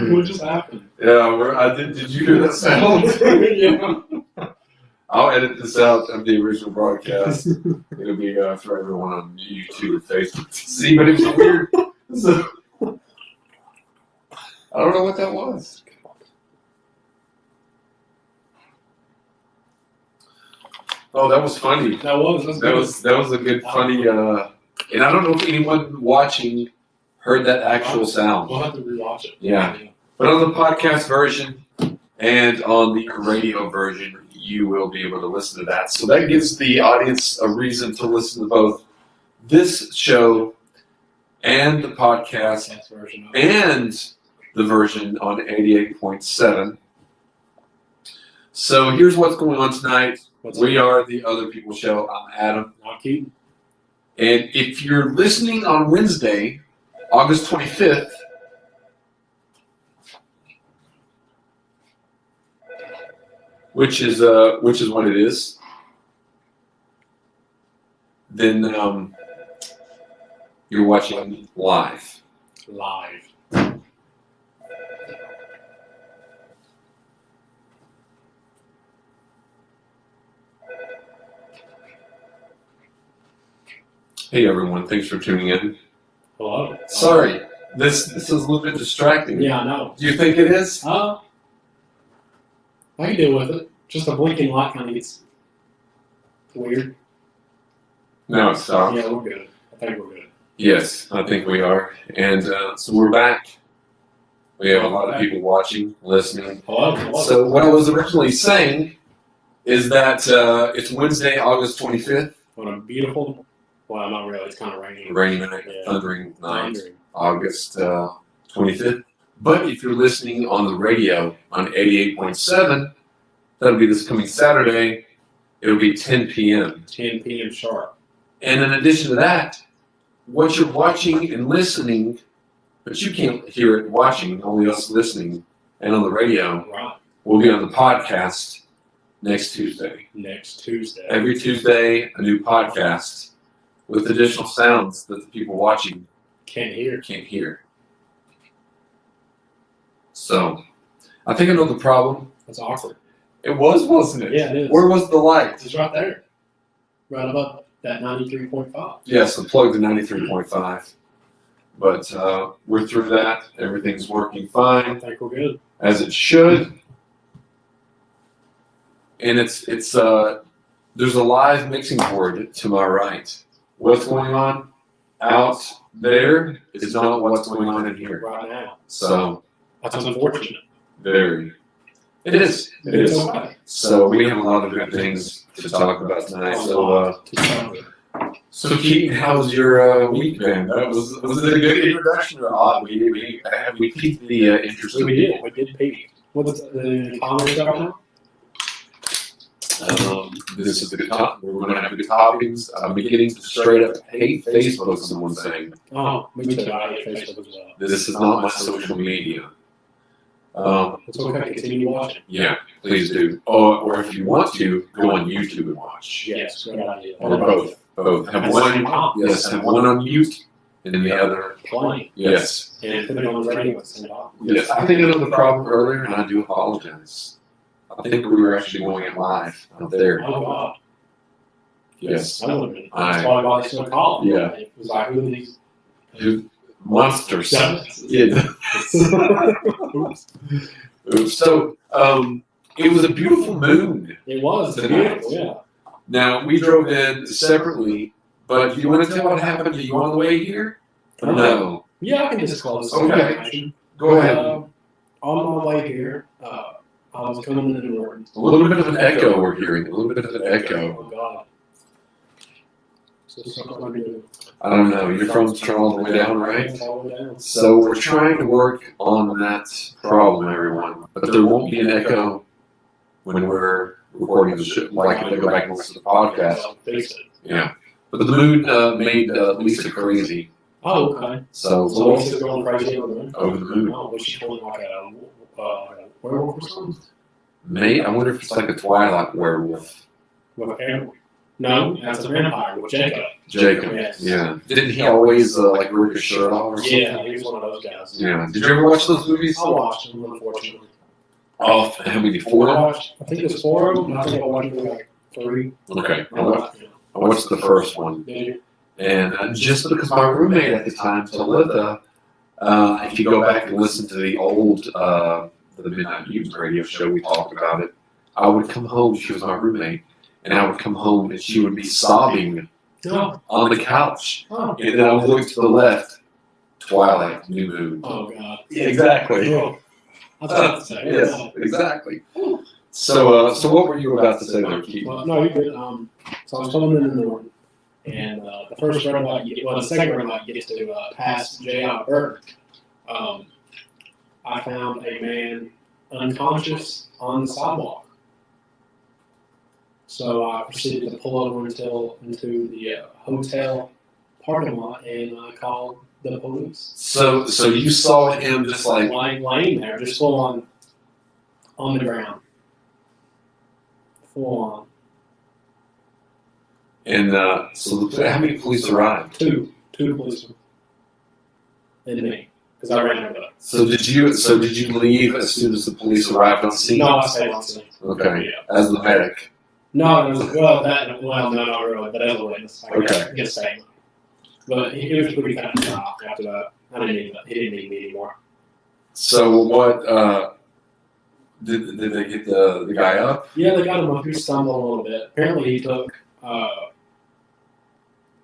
What just happened? Yeah, did you hear that sound? Yeah. I'll edit this out of the original broadcast. It'll be for everyone on YouTube and Facebook to see, but it was weird. So, I don't know what that was. Oh, that was funny. That was a good funny. And I don't know if anyone watching heard that actual sound. We'll have to rewatch it. Yeah. But on the podcast version and on the radio version, you will be able to listen to that. So that gives the audience a reason to listen to both this show and the podcast version and the version on 88.7. So here's what's going on tonight. We are the Other People Show. I'm Adam. I'm Keaton. And if you're listening on Wednesday, August 25th, which is what it is, then you're watching live. Hey everyone, thanks for tuning in. Hello. Sorry, this is a little bit distracting. Yeah, I know. Do you think it is? I can deal with it. Just a blinking light kind of gets weird. No, it's not. Yeah, we're good. I think we're good. Yes, I think we are. And so we're back. We have a lot of people watching, listening. Hello. So what I was originally saying is that it's Wednesday, August 25th. What a beautiful, well, not really, it's kind of raining. Rainy night, thundering night, Thundering. August 25th. But if you're listening on the radio on 88.7, that'll be this coming Saturday. It'll be 10 p.m. 10 p.m. sharp. And in addition to that, what you're watching and listening, but you can't hear it watching, only us listening, and on the radio, Right. will be on the podcast next Tuesday. Next Tuesday. Every Tuesday, a new podcast with additional sounds that the people watching Can't hear. can't hear. So, I think I know the problem. That's awkward. It was, wasn't it? Yeah, it is. Where was the light? It's right there. Right above that 93.5. Yes, the plug to 93.5. But we're through that. Everything's working I fine, think we're good. as it should. And it's there's a live mixing board to my right. What's going on out there is not what's going on in here. Right now. So, That's unfortunate. very. It is. It It's is. okay. So we have a lot of good things to talk about tonight. So Keaton, how was your week, man? Was it a good introduction or odd? We piqued the interest. We did. We did peak. What's the comments right now? This is the top. We're going to have the toppings. I'm beginning to straight up hate Facebook. Someone saying Oh, me too. I hate Facebook as well. this is not my social media. It's okay. Continue watching. Yeah, please do. Or if you want to, go on YouTube and watch. Yes, great idea. Or both. Both. Have one. Yes, have one on mute and the other. Playing. Yes. And put it on the radio and send it off. Yes. I think I know the problem earlier, and I do apologize. I think we were actually going it live out there. Oh, God. Yes. That would have been. That's why they still call them. Yeah. It was like, who are these? Monsters. Yeah. Oops. So, it was a beautiful moon. It was. Tonight. Beautiful, yeah. Now, we drove in separately, but do you want to tell what happened to you on the way here? Or no. Yeah, I can disclose some Okay. information. Go ahead. On my way here, I was coming into the work. A little bit of an echo we're hearing. A little bit of an echo. Oh, God. So something I do. I don't know. Your phone's turned all the way down, right? It's all the way down. So we're trying to work on that problem, everyone. But there won't be an echo when we're recording the show. Like if they go back and listen to the podcast. I'll fix it. Yeah. But the moon made Lisa crazy. Oh, okay. So So what's it going crazy over the moon? over the moon. Oh, was she pulling like a werewolf or something? I wonder if it's like a Twilight werewolf. With a camera? No, that's a vampire with Jacob. Jacob. Yes. Yeah. Didn't he always like rip his shirt off or something? Yeah, he was one of those guys. Yeah. Did you ever watch those movies? I watched them, unfortunately. Oh, how many? I 4? watched, I think it was 4 of them. I think I watched like 3. Okay. I watched them. I watched the first one. Did you? And just because my roommate at the time, Talitha, if you go back and listen to the old the Midnight Mutants radio show, we talked about it. I would come home. She was my roommate, and I would come home, and she would be sobbing No. on the couch, Oh. and then I would look to the left, Twilight, New Moon. Oh, God. Yeah, exactly. Oh. I was about to say. Yes, exactly. So, so what were you about to say there, Keith? Well, no, you did. So I was coming in the morning, and the first red light, the second red light gets to pass J.I. Burton. I found a man unconscious on the sidewalk. So I proceeded to pull over into the hotel parking lot and I called the police. So you saw him just like laying there, just full on the ground, full on. And so how many police arrived? Two policemen, and me, because I ran over. So did you leave as soon as the police arrived on scene? No, I stayed on scene. Okay. Yeah. As the medic. No, it was, no, not really, but as a witness, I get a statement. But he was pretty kind of shocked after that. He didn't need me anymore. So what? Did they get the guy up? Yeah, they got him up. He stumbled a little bit. Apparently, he took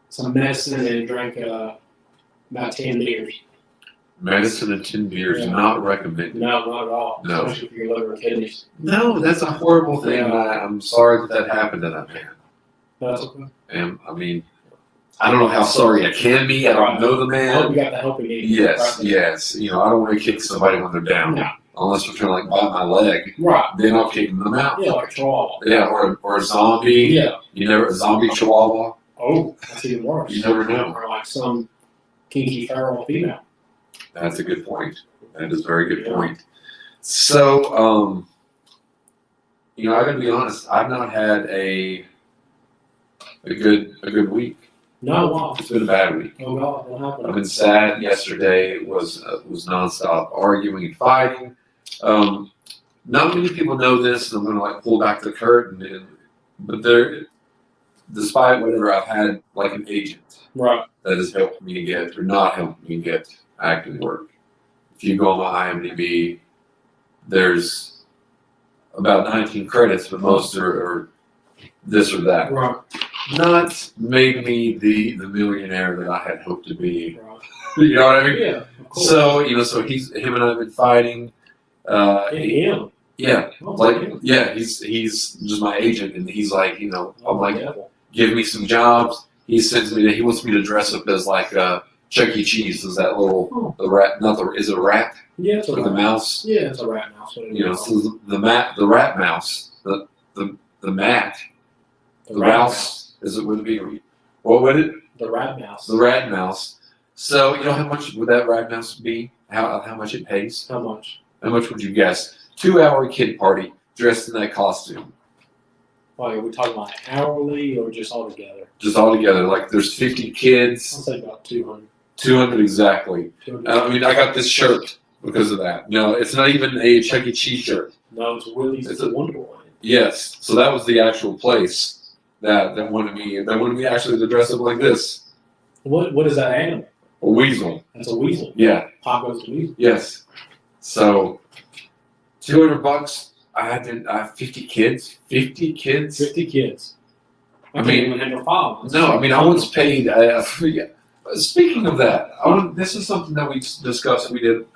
some medicine and drank about 10 beers. Medicine and 10 beers, Yeah. not recommended. No, not at all. No. Especially for your liver and kidneys. No, that's a horrible thing. Yeah. And I'm sorry that happened to that man. That's okay. And I mean, I don't know how sorry I can be. I don't know the I hope man. you got the help you need. Yes, Right. yes. You know, I don't want to kick somebody when they're down. No. Unless they're trying to like bite my leg. Right. Then I'll kick them out. Yeah, like a chihuahua. Yeah, or a zombie. Yeah. You never a zombie chihuahua. Oh, that's even worse. You never know. Or like some kinky feral female. That's a good point. That is a very good point. So, you know, I gotta be honest. I've not had a good week. No, wow. It's been a bad week. Oh God, what happened? I've been sad. Yesterday was nonstop arguing and fighting. Not many people know this, and I'm going to like pull back the curtain. But there, despite whatever, I've had like an agent Right. that has helped me get or not helped me get acting work. If you go on my IMDb, there's about 19 credits, but most are this or that. Right. Not made me the millionaire that I had hoped to be. Right. You know what I mean? Yeah. Of course. So him and I have been fighting. Him. Yeah, Oh, like yeah. yeah, he's just my agent, and he's like, you know, I'm like, Devil. give me some jobs. He wants me to dress up as like Chuck E. Cheese, is that little the rat? Not the is it a rat Yeah, it's a or the rat. mouse? Yeah, it's a rat mouse. Whatever You know, call it. so the rat mouse, the mat, the rat mouse. Is it would it be? What would it? The rat mouse. The rat mouse. So you know how much would that rat mouse be? How much it pays? How much? How much would you guess? 2-hour kid party dressed in that costume. Like, are we talking about hourly or just all together? Just all together. Like there's 50 I'll kids, say about 200. 200 exactly. 200. I mean, I got this shirt because of that. No, it's not even a Chuck E. Cheese shirt. No, it's Willie's It's a- Wonderland. Yes. So that was the actual place that wanted me actually to dress up like this. What is that animal? A weasel. That's a weasel. Yeah. Paco's the weasel. Yes. So $200. I have 50 kids. 50 kids. 50 kids. I I mean- can't even handle 5. No, I mean, I once paid. Speaking of that, this is something that we discussed. We did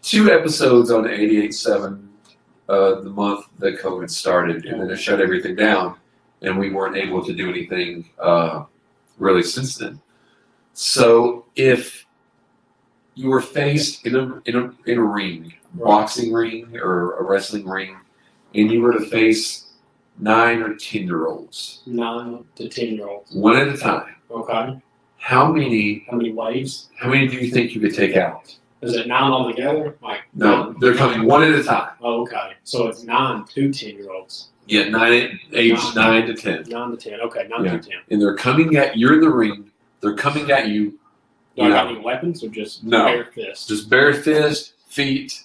2 episodes on 88.7 the month that COVID started, and then it shut everything down, and we weren't able to do anything really since then. So if you were faced in a ring, boxing ring or a wrestling ring, and you were to face 9 or 10-year-olds, 9 to 10-year-olds. one at a time, Okay. how many How many waves? do you think you could take out? Is it 9 altogether? Like No, they're coming one at a time. Oh, okay. So it's 9 to 10-year-olds. Yeah, age 9 to 10. 9 to 10. Okay, 9 to 10. And they're coming at you're in the ring. They're coming at you. Do I got any weapons or just bare fist? Just bare fist, feet.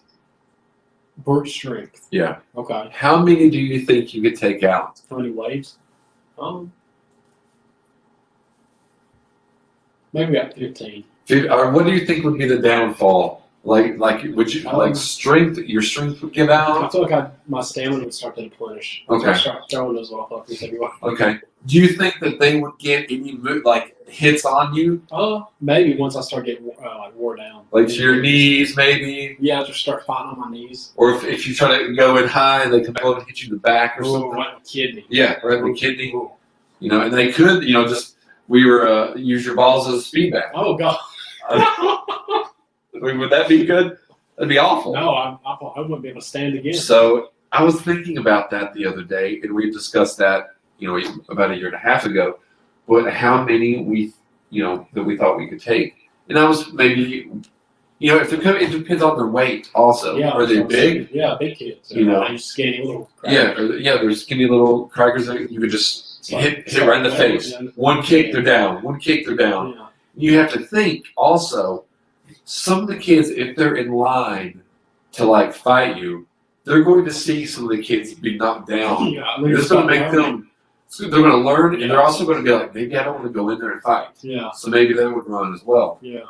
Brute strength. Yeah. Okay. How many do you think you could take out? How many waves? Maybe about 15. Or what do you think would be the downfall? Like would you strength? Your strength would give I out. feel like my stamina would start to deplenish. Okay. I'd start throwing those motherfuckers everywhere. Okay. Do you think that they would get any hits on you? Maybe once I start getting wore down. Like to your knees, maybe? Yeah, I just start fighting on my knees. Or if you try to go in high and they come over and hit you in the back or something? Right in the kidney. Yeah, right in the kidney. And they could, just use your balls as a speed bag. Oh, God. Would that be good? That'd be awful. No, I wouldn't be able to stand again. So I was thinking about that the other day, and we discussed that, about a year and a half ago. But how many that we thought we could take, and I was maybe, if they're coming, it depends on their weight also. Yeah, are they big? Yeah, big kids. Skinny little. Crackers. They're skinny little crackers that you could just hit right in the face. One kick, they're down. One kick, they're down. Yeah. You have to think also. Some of the kids, if they're in line to fight you, they're going to see some of the kids be knocked down. Yeah, It's going to make them. So they're going to learn, and they're also going to be like, maybe I don't want to go in there and fight. Yeah. So maybe they would run as well. Yeah.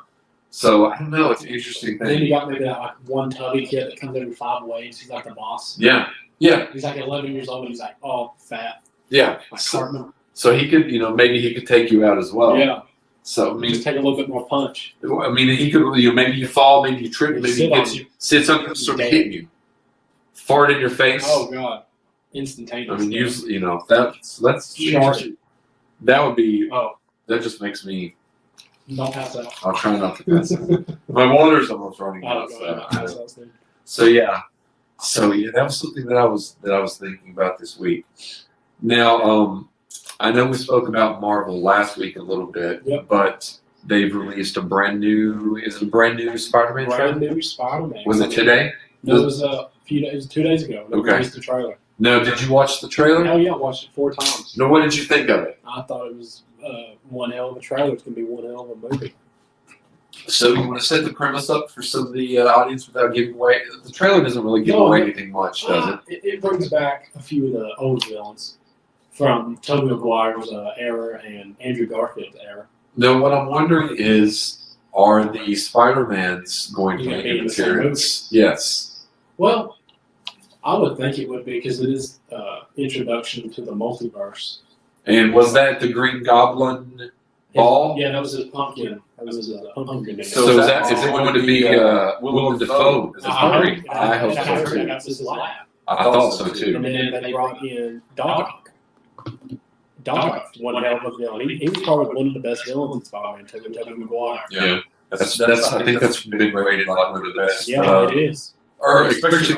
So I don't know. It's an interesting And then thing. you got maybe that one tubby kid that comes every 5 waves. He's like the boss. Yeah. Yeah. He's like 11 years old and he's like, fat. Yeah. Like Cartman. So he could, maybe he could take you out as well. Yeah. So I Just mean, take a little bit more punch. he could, maybe you fall, maybe you trip, maybe he hits you, sits on you, sort of hitting you, fart in your face. Oh God, instantaneous. I mean, usually, that's Sharp. that would be. Oh, That just makes me. don't pass out. I'll try not to pass out. My water's almost running out. Pass out soon. So yeah, that was something that I was thinking about this week. Now, I know we spoke about Marvel last week a little bit, but they've released a brand new Spider-Man trailer? Brand new Spider-Man. Was it today? No, it was a few days. 2 days ago. They Okay. released the trailer. No, did you watch the trailer? Oh yeah, I watched it 4 times. No, what did you think of it? I thought it was one hell of a trailer. It's gonna be one hell of a movie. So you want to set the premise up for some of the audience without giving away? The trailer doesn't really give away anything much, does it? It brings back a few of the old villains from Tobey Maguire's era and Andrew Garfield's era. No, what I'm wondering is, are the Spider-Mans going to make an the same appearance? Yes. Well, I would think it would be because it is introduction to the multiverse. And was that the Green Goblin ball? Yeah, that was his pumpkin. That was his pumpkin. So is it going to be Willem Dafoe as the Green? I hope so too. That's his lab. I thought so And too. then they brought in Doc Ock. Doc Ock, one hell of a villain. He was probably one of the best villains in Spider-Man, Tobey Maguire. Yeah. That's I think that's been rated like one of the best. Yeah, it is. Or especially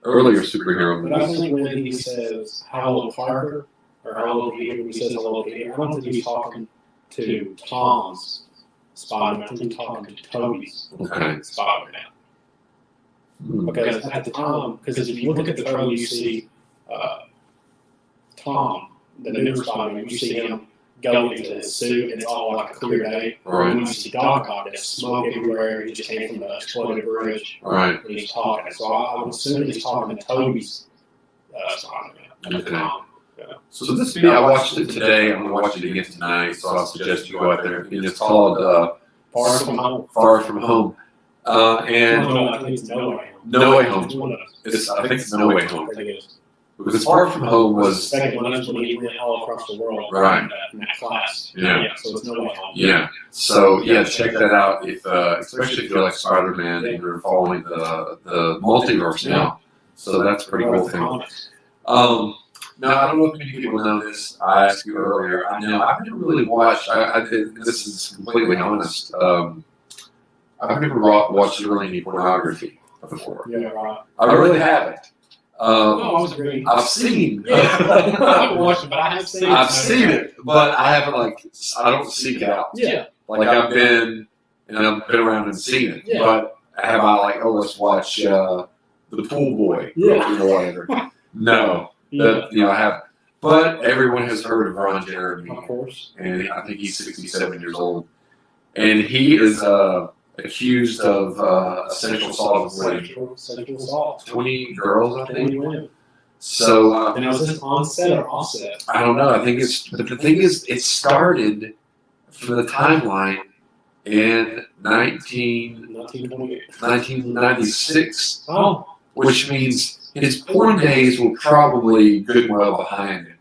earlier superhero But I movies. think when he says hello Parker or hello Peter, when he says hello Peter, I don't think he's talking to Tom's Spider-Man. I think he's talking to Tobey's Okay. Spider-Man. Because at the time, because if you look at the trailer, you see Tom, the new Spider-Man, you see him go into his suit, and it's all like a clear day. Right. And you see Doc Ock, there's smoke everywhere. He just came from the exploded bridge. Right. And he's talking. So I would assume he's talking to Toby's Spider-Man at the time. So this video, I watched it today. I'm going to watch it again tonight, so I'll suggest you go out there. And it's called Far From Home. Far From Home. And No, I think it's No Way Home. No Way Home. It's one of those. I think it's No Way Home. I think it is. Because Far From Home The was, second one is when he went all across the world Right. in that class. Yeah. So it's No Way Home. yeah. So yeah, check that out. If especially if you like Spider-Man and you're following the multiverse now. So that's a pretty cool thing. Now, I don't know if many people know this. I asked you earlier. I know I've never really watched. This is completely honest. I've never watched really any pornography before. Yeah, right. I really haven't. No, I was agreeing. I've seen. Yeah. I haven't watched it, but I have seen it. I've seen it, but I haven't I don't seek it out. Yeah. Like I've been around and seen it, Yeah. but have I let's watch the Pool Boy, Yeah. or whatever. No, that have. But everyone has heard of Ron Jeremy, of course. and I think he's 67 years old, and he is accused of sexual assault of women. Sexual assault. 20 girls, I think. 20 women. So And was this on set or off set? I don't know. I think it's. But the thing is, it started from the timeline in 1996, Oh, which means his porn days were probably good and well behind him.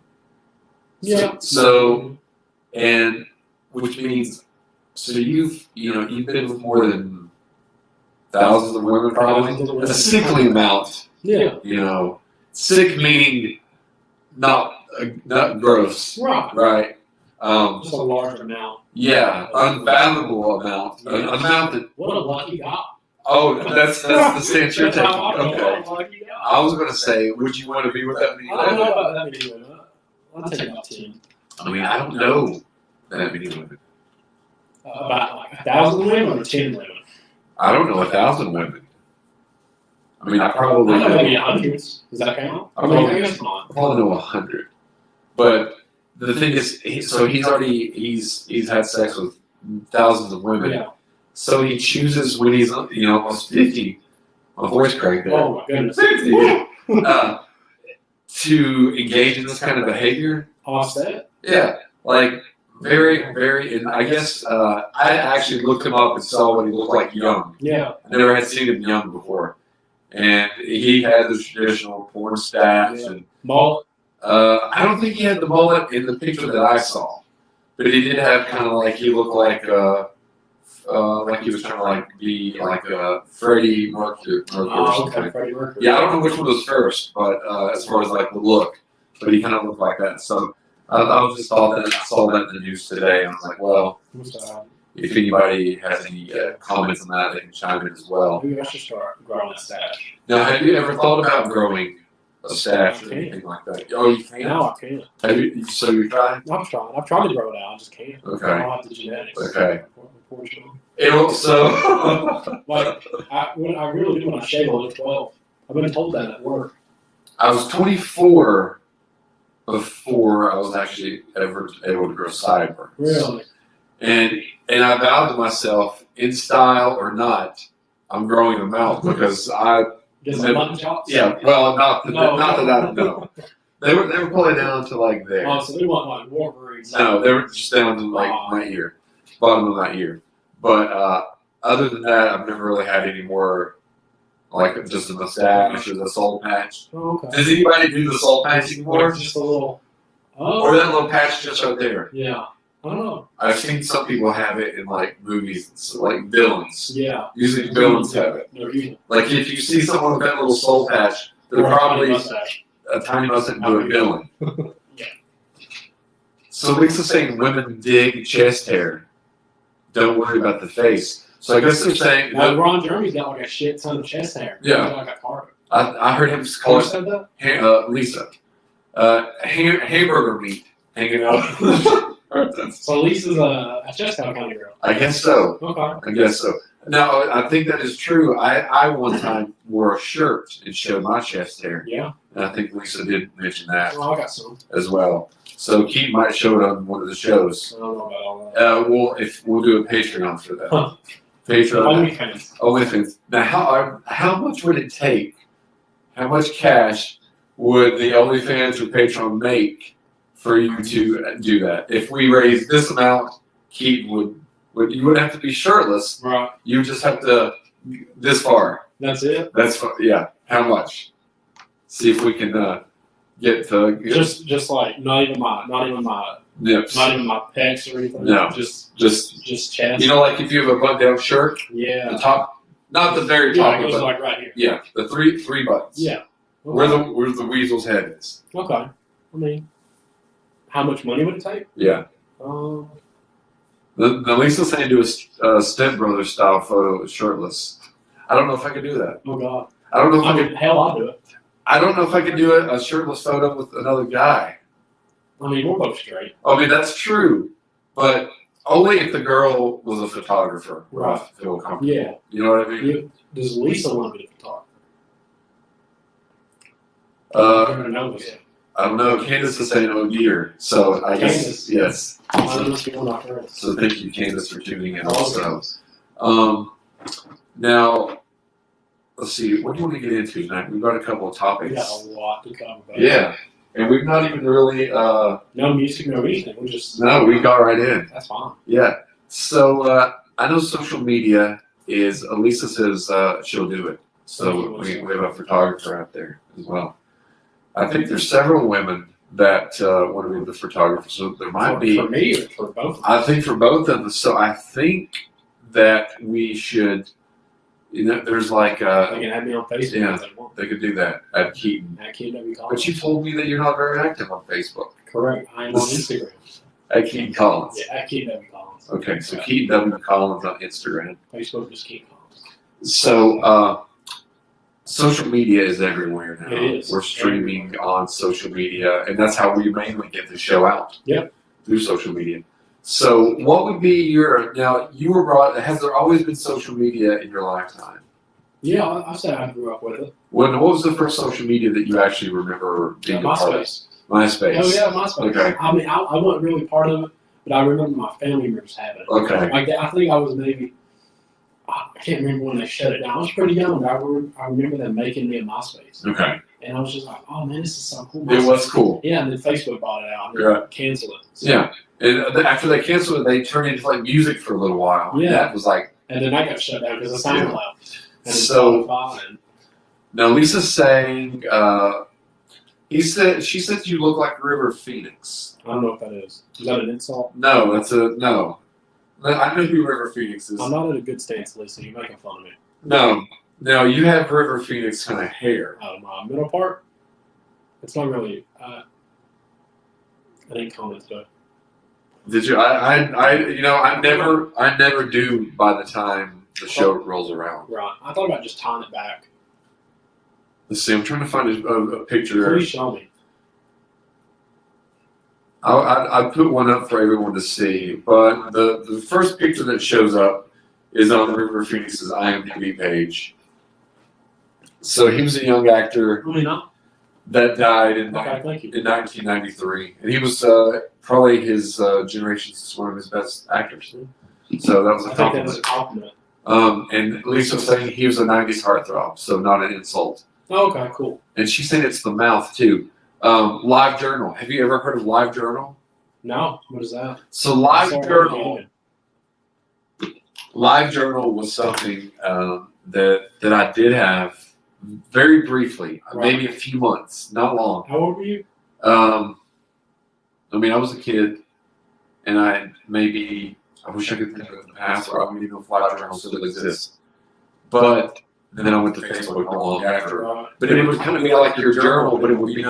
yeah. So, and which means, so you've been with more than thousands of women, probably a sickly amount. Yeah. Sick meaning not gross, Right. right? Just a large amount. Yeah, unfathomable amount, an amount that. What a lucky guy. Oh, that's the stance you're taking. Okay. What a lucky guy. I was gonna say, would you want to be with that many I don't know women? about that many women. I'll take about 10. I mean, I don't know that many women. About like 1,000 women or 10 women. I don't know 1,000 women. I mean, I I probably know know, maybe hundreds. Does that count? I probably- I guess not. I probably know 100. But the thing is, he's had sex with thousands of women. Yeah. So he chooses when he's almost 50. My voice cracked there. Oh my goodness. 50. To engage in this kind of behavior. Offset? Yeah, like very, very. And I guess I actually looked him up and saw what he looked like young. Yeah. I never had seen him young before, and he had the traditional porn stats. Yeah. And Mullet? I don't think he had the mullet in the picture that I saw, but he did have kind of like he looked like he was trying to like be like Freddie Mercury or Oh, something. okay. Freddie Mercury. Yeah, I don't know which one was first, but as far as like the look, but he kind of looked like that. So I was just saw that in the news today, and I was like, well, if anybody has any comments on that, they can chime in as well. Maybe I should start growing that stash. Now, have you ever thought about growing a stash or anything like that? Oh, you can. No, I can't. Have you? So you tried? I've tried. I've tried to grow it out. I just can't. I Okay. don't have the genetics. Okay. Unfortunately. It'll so. Like, I really do when I shave when I'm 12. I've been told that at work. I was 24 before I was actually ever able to grow sideburns. Really? And I vowed to myself, in style or not, I'm growing them out because I. Get some mutton chops? Yeah, well, not that I know. No. They were probably down to like there. Oh, so they want like Wolverine. No, they were just down to like my ear, bottom of my ear. But other than that, I've never really had any more, like just a mustache or the soul patch. Oh, okay. Does anybody do the soul patch anymore? Just a little. Or Oh. that little patch just right there? Yeah. I don't know. I've seen some people have it in like movies, like villains. Yeah. Usually villains have it. They're evil. Like if you see someone with that little soul patch, they're Or a probably mustache. a tiny mustache to a villain. Yeah. So Lisa's saying women dig chest hair. Don't worry about the face. So I guess they're saying. Now, Ron Jeremy's got like a shit ton of chest hair. Yeah. He's got like a carpet. I heard him call Who it said that? Lisa. Hamburger meat hanging out. So Lisa's a chest hair kind of girl. I guess so. Okay. I guess so. No, I think that is true. I one time wore a shirt and showed my chest hair. Yeah. And I think Lisa did mention that Well, I got some. as well. So Keith might show it on one of the shows. I don't know about all that. We'll do a Patreon for that. Huh. Patreon. OnlyFans. OnlyFans. Now, how much would it take? How much cash would the OnlyFans or Patreon make for you to do that? If we raise this amount, Keith would you wouldn't have to be shirtless. Right. You just have to this far. That's it. Yeah. How much? See if we can get to Just like not even my nips. not even my pecs or anything. No. Just chest. You know, like if you have a button-down shirt, the Yeah. top, not the very Yeah, top, it goes but like right here. yeah, the three buttons. Yeah. Where the weasel's head is. Okay. I mean, how much money would it take? Yeah. The Lisa's saying do a stepbrother style photo shirtless. I don't know if I could do that. Oh God. I don't know if I mean, hell, I'll do it. I don't know if I could do a shirtless photo with another guy. I mean, we're both straight. I mean that's true, but only if the girl was a photographer. Would I feel comfortable. Yeah. You know what I mean? Does Lisa want to be a photographer? Uh, I don't know this. I don't know. Candace is saying, "Oh dear." So I guess Candace. yes. I must be one of my friends. So thank you, Candace, for tuning in. Also, now let's see. What do you want to get into tonight? We've got a couple of We topics. got a lot to cover about. Yeah, and we've not even really. No music, no anything. We just. No, we got right in. That's fine. Yeah. So I know social media is. Elisa says she'll do it. So we have a photographer out there as well. I think there's several women that want to be the photographer. So there might be. For me or for both. I think for both of them. So I think that we should. You know, there's like They can add me on Facebook Yeah. if they want. they could do that at Keaton. At KW Collins. But you told me that you're not very active on Facebook. Correct. I am on Instagram. At Keaton Collins. Yeah, at KW Collins. Okay, so Keaton W. Collins on Instagram. Facebook just Keaton Collins. So social media is everywhere now. It is. We're streaming on social media, and that's how we mainly get the show out. Yep. Through social media. So what would be your now? You were brought. Has there always been social media in your lifetime? Yeah, I said I grew up with it. What was the first social media that you actually remember being a part of? MySpace. MySpace. Oh yeah, MySpace. Okay. I mean, I wasn't really part of it, but I remember my family members having it. Okay. Like I think I was maybe. I can't remember when they shut it down. I was pretty young, but I remember them making me a MySpace, Okay. and I was just like, "Oh man, this is so cool." It was cool. Yeah, and then Facebook bought it out and Right. canceled it. So- Yeah. And after they canceled it, they turned into like music for a little while. Yeah. That was like. And then I got shut down because of SoundCloud. And So- Spotify and Now Lisa's saying. She said you look like River Phoenix. I don't know what that is. Is that an insult? No, that's a no. I know who River Phoenix is. I'm not at a good stance, Lisa. You're making fun of me. No, you have River Phoenix kind of hair. My middle part, it's not really. I didn't comment today. Did you? I never do by the time the show rolls around. Right. I thought about just tying it back. Let's see. I'm trying to find a picture. Please show me. I put one up for everyone to see, but the first picture that shows up is on River Phoenix's IMDb page. So he was a young actor I mean, no. that died in Okay, thank you. 1993, and he was probably his generation's one of his best actors. So that was a I think that was compliment. a compliment. And Lisa was saying he was a 90s heartthrob, so not an insult. Oh, okay, cool. And she said it's the mouth too. Live Journal. Have you ever heard of Live Journal? No, what is that? So Live Sorry, Journal. Live Journal was something that I did have very briefly, Right. maybe a few months, not long. How old were you? I mean, I was a kid, and I wish I could think of the past, or I don't even know if Live Journal still exists. But then I went to Facebook not long after. Right. But it would kind of be like your journal, but it would be,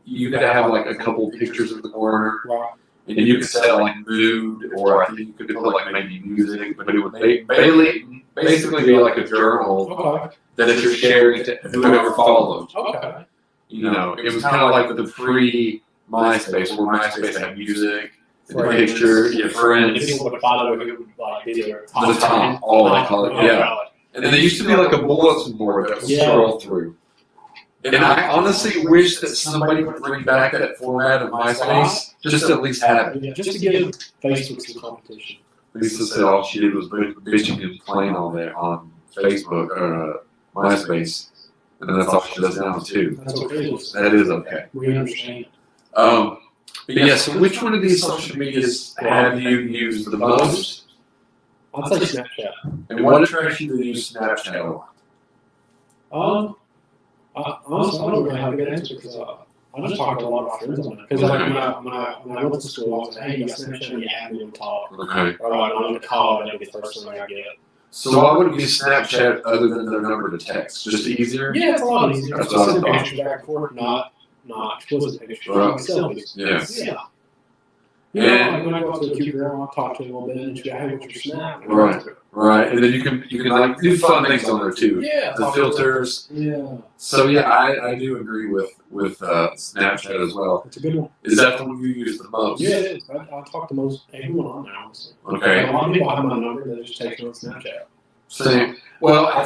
you could have like a couple pictures in the corner, Right. and you could set like mood, or I think you could put like maybe music, but it would basically be like a journal Okay. that if you're sharing to whoever followed. Okay. It was kind of like the pre-MySpace, where MySpace had music, the Friends. picture, your And friends, people would follow it, would like be their the top, all I call it, yeah. And there used to be like a bulletin board that would Yeah. scroll through. And I honestly wish that somebody would bring back that format of MySpace, just to at least have it. Yeah, just to give Facebook some competition. Lisa said all she did was bitching and playing all that on Facebook or MySpace, and that's all she does now too. That's okay. Lisa. That is okay. We understand. But yeah, so which one of these social medias have you used the most? I'll say Snapchat. And what attracts you to use Snapchat a lot? Honestly, I don't really have a good answer because I just talk to a lot of my friends on it. Because like when I went to school, I was like, hey, you got Snapchat, you add me and talk. Okay. Or like, I'm going to call, that'll be the first thing I get. So why would it be Snapchat other than their number to text? Just easier? Yeah, it's a lot easier. That's Just what I send thought. pictures back and forth, not explicit pictures, Right. like selfies. Yes. Yeah. And- Like when I go up to a cute girl, I'll talk to her a little bit and she'll be like, hey, what's your Snap? Right. Right. And then you can like do fun things on there too. Yeah. The filters. Yeah. So yeah, I do agree with Snapchat as well. It's a good one. Is that the one you use the most? Yeah, it is. I talk to most everyone on there, honestly. Okay. A lot of people have my number that just text me on Snapchat. Same. Well, I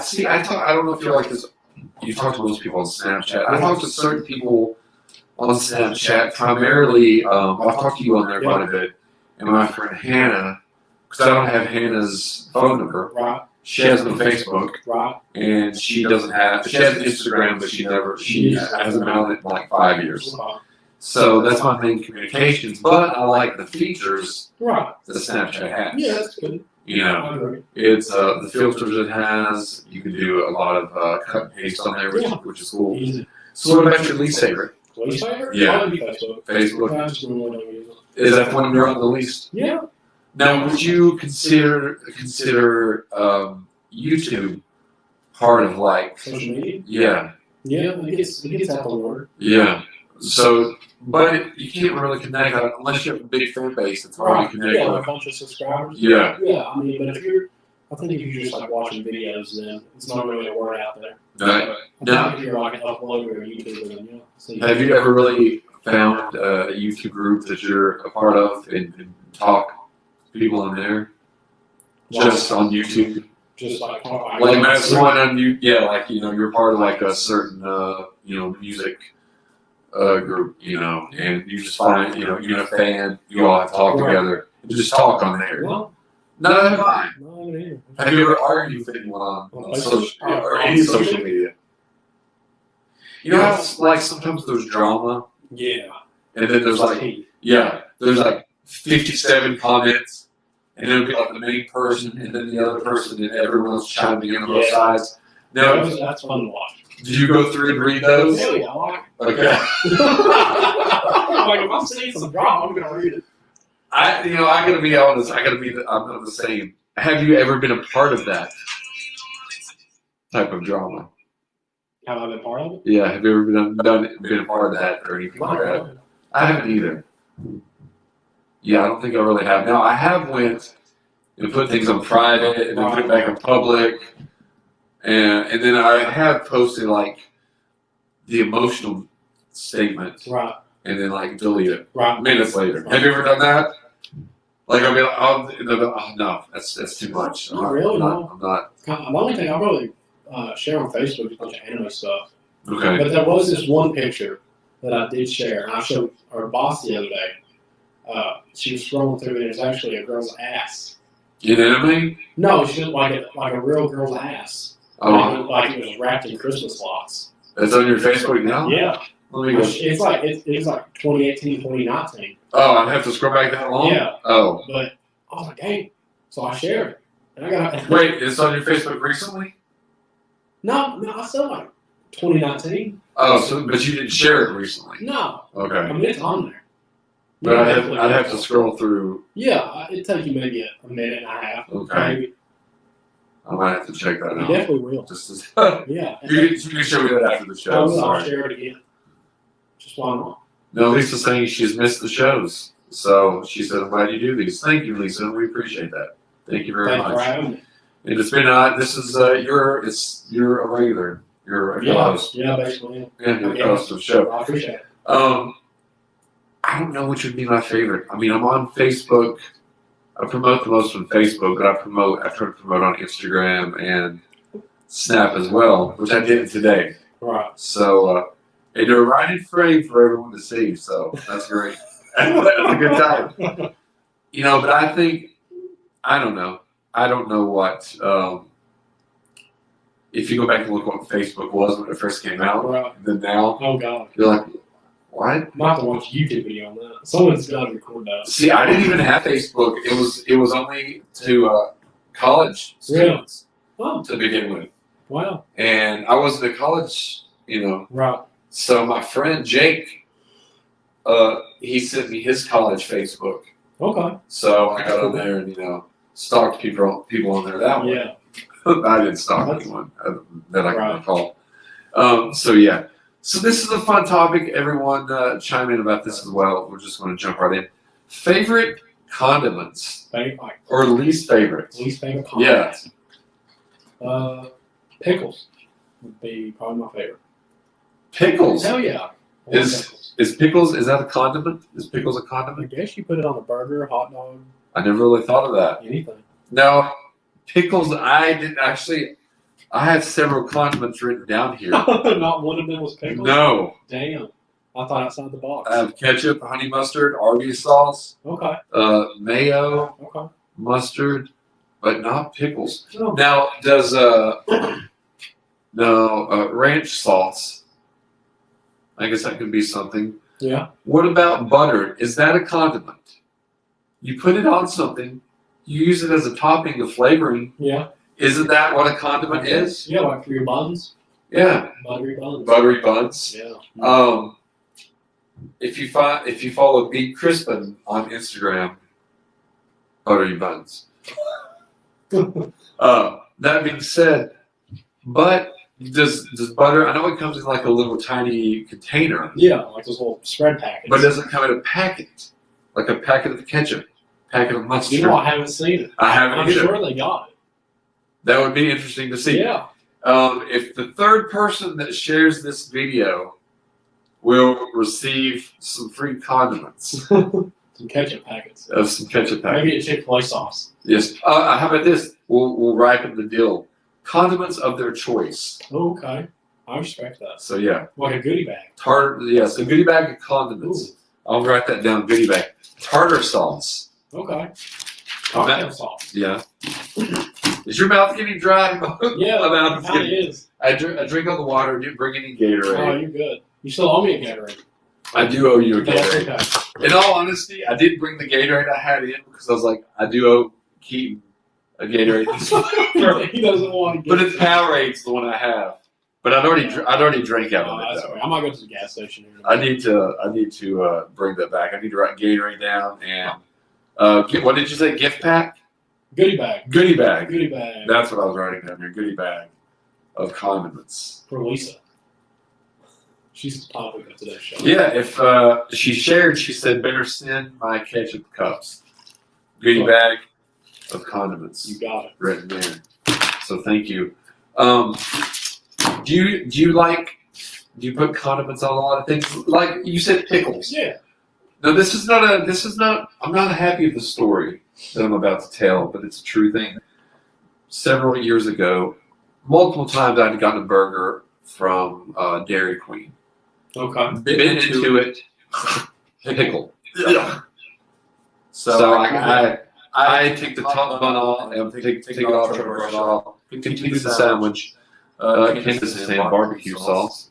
don't know if you're like this. You talk to most people on Snapchat. I talk to certain people on Snapchat. Primarily, I'll talk to you on there quite a bit. And my friend Hannah, because I don't have Hannah's phone number. Right. She has no Facebook, Right. and she doesn't have. She has an Instagram, but she hasn't been on it in like 5 years. Right. So that's my main communications. But I like the features Right. that Snapchat has. Yeah, that's good. You know, I agree. it's the filters it has. You can do a lot of cut and paste on there, which is cool. Easy. So what about your least favorite? Least favorite? Yeah. Probably Facebook. Facebook. I just really don't use it. Is that one you're on the least? Yeah. Now, would you consider YouTube part of like? Social media? Yeah, Yeah, it gets out the water. yeah. So, but you can't really connect unless you have a big fan base. It's hard to connect Yeah, with. a bunch of subscribers. Yeah. Yeah, I mean, but I think if you're just like watching videos, then it's not really a word out there. Right. I think if you're like an uploader or a YouTuber, then yeah. So Have you ever really found a YouTube group that you're a part of and talk to people on there? Just on YouTube? just like Like that's one on you, yeah. Like you're part of like a certain music group, and you just find you're a fan. You all have talked together. You just talk on there. Well, None have I. no, either. Have you ever argued with anyone on social or any social media? You know how like sometimes there's drama, Yeah. and then there's like there's like 57 comments. And it'll be like the main person, and then the other person, and everyone's chiming in on both sides. Now, That's fun to watch. did you go through and read those? Hell yeah, I like Okay. it. Like if I'm seeing some drama, I'm gonna read it. I gotta be honest. I'm not the same. Have you ever been a part of that type of drama? Have I been part of it? Yeah. Have you ever been a part of that or anything like that? I haven't either. Yeah, I don't think I really have. Now, I have went and put things on private and then put it back on public. And then I have posted, like, the emotional statement Right. and then, like, delete it Right. minutes later. Have you ever done that? Like, I'll be like, oh no, that's too much. Not really, no. I'm not. The only thing I really share on Facebook is a bunch of anime stuff. Okay. But there was this one picture that I did share, and I showed our boss the other day. She was scrolling through, and it was actually a girl's ass. You know what I mean? No, she looked like a real girl's ass. Oh, Like it was wrapped in Christmas lots. that's on your Facebook now? Yeah. Let me go. It's like 2018, 2019. Oh, I'd have to scroll back that long? Yeah. Oh. But I was like, hey, so I shared it. And I got Wait, it's on your Facebook recently? No, I said like 2019. Oh, so but you didn't share it recently? No, I Okay. mean it's on there. But I'd have to scroll through. Yeah, it'd take you maybe a minute and a half. Okay. Maybe. I might have to check that You out. definitely will. Just Yeah. you can show me that after the show. I'll Sorry. share it again. Just why not? No, Lisa's saying she's missed the shows. So she said, I'm glad you do these. Thank you, Lisa. We appreciate that. Thank you very Thanks for much. having me. And it's been this is you're a regular. You're a co-host. Yeah, basically. Yeah, you're a co-host of the show. I appreciate it. I don't know which would be my favorite. I mean, I'm on Facebook. I promote the most on Facebook, but I try to promote on Instagram and Snap as well, which I did today. Right. So, and they're right in frame for everyone to see. So that's great. That's a good time. But I think I don't know. I don't know what. If you go back and look what Facebook was when it first came out, Right. then now Oh God. you're like, what? I'm about to watch a YouTube video on that. Someone's got to record that. See, I didn't even have Facebook. It was only to college students Oh, to begin with, wow. and I wasn't a college, Right. So my friend Jake, he sent me his college Facebook. Okay. So I got on there and stalked people on there that way. Yeah. I didn't stalk anyone that I can Right. recall. So yeah. So this is a fun topic. Everyone chime in about this as well. We're just going to jump right in. Favorite condiments Like or least favorites? least favorite Yeah. condiments. Pickles would be probably my favorite. Pickles. Hell yeah. I love pickles. Is pickles, is that a condiment? Is pickles a I condiment? guess you put it on a burger, hot dog, I never really thought of that. anything. No, pickles, I didn't actually, I have several condiments written down here. Not one of them was pickles? No. Damn. I thought outside the box. I have ketchup, honey mustard, Arby's sauce, Okay. mayo, Okay. mustard, but not pickles. Oh. Now, does ranch sauce? I guess that could be something. Yeah. What about butter? Is that a condiment? You put it on something, you use it as a topping of flavoring. Yeah. Isn't that what a condiment is? Yeah, like for your buns. Yeah, Buttery buns. buttery buns. Yeah. If you follow Beat Crispin on Instagram, buttery buns. That being said, but does butter? I know it comes in like a little tiny container, Yeah, like those little spread packets. but it doesn't come in a packet, like a packet of ketchup, packet of mustard. You know, I haven't seen it. I haven't I'm either. sure they got it. That would be interesting to see. Yeah. If the third person that shares this video will receive some free condiments Some ketchup packets. of some ketchup packets. Maybe a Chick-fil-A sauce. Yes. How about this? We'll ripen the deal. Condiments of their choice. Oh, okay. I respect that. So yeah, Like a goodie bag. yes, a goodie bag of condiments. I'll write that down. Goodie bag. Tartar sauce. Okay. Cocktail sauce. Yeah. Is your mouth getting dry? Yeah, My mouth is how it getting. is. I drink all the water. Didn't bring any Oh, Gatorade. you're good. You still owe me a Gatorade. I do owe you a That's Gatorade. okay. In all honesty, I did bring the Gatorade I had in because I was like, I do owe Keaton a Gatorade. He doesn't want to But get it's Powerade's the one I have. But I'd already drank out of it that's though. okay. I might go to the gas station here. I need to bring that back. I need to write Gatorade down and what did you say? Gift pack? Goodie bag. Goodie bag. Goodie bag. That's what I was writing down here. Goodie bag of condiments. For Lisa. She's the topic of today's show. Yeah, if she shared, she said, better send my ketchup cups. Goodie bag of condiments. You got it. Written there. So thank you. Do you put condiments on a lot of things? Like you said, pickles. Yeah. No, this is not. I'm not happy with the story that I'm about to tell, but it's a true thing. Several years ago, multiple times I'd gotten a burger from Dairy Queen. Okay. Bit into it, pickle. So I take the top bun off, and take it off, try to brush it off. Continue the sandwich. It came to the same barbecue sauce.